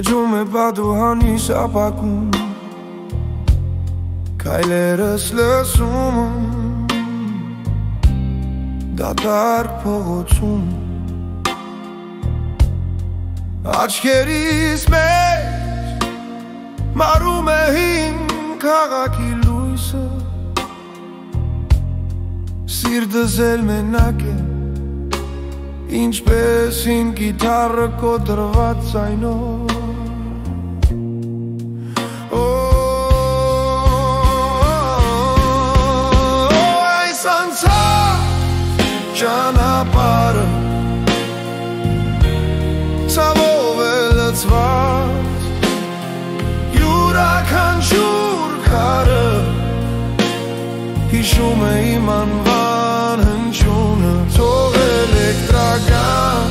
Շրջում է բադուհանի շապակում Քայլերս լսում Դատարկ փողոցում Աչքերիս մեջ մարում է հին քաղաքի լույսը Սիրտս էլ մենակ է Ինչպես հին գիտարը կոտրված ձայնով Այս անցած ճանապարհը Ցավով է լցված յուրաքանչյուր քարը Հիշում է իմ անվան հնչյունը Թող էլեկտրական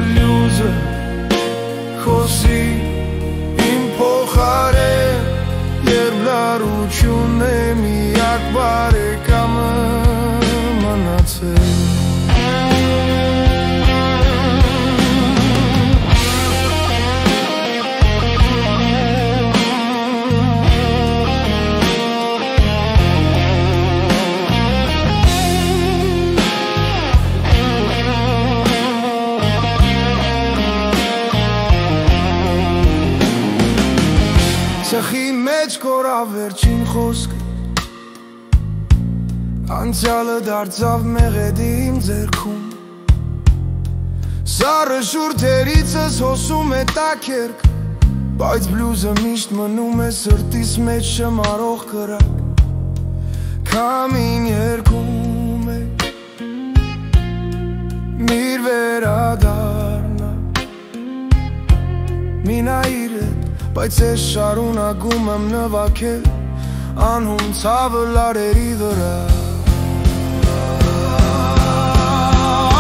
բլյուզը Խոսի իմ փոխարեն Երբ լարությունն է միակ բարեկամը մնացել Սխի մեջ կորավ վերջին խոսքը Անցյալը դարձավ մեղեդի իմ ձեռքում Սառը շուրթերիցս հոսում է տաքերք Բայց բլյուզը միշտ մնում է սրտիս մեջ շմարող կրակ Քամին երգում է Միր վերադառնա Մինայիրդ Բայց ես շարունակում եմ նվագել Անհուն ցավը լարերի վրա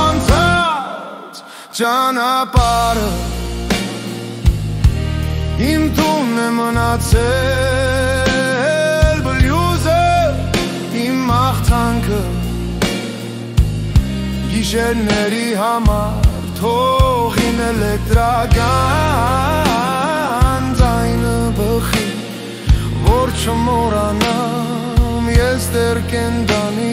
Անցած ճանապարհը Իմ տունն է մնացել Բլյուզը իմ մաղթանքը Գիշերների համար թող իմ էլեկտրական Բխի, որ չմորանամ ես դեռ կենդանի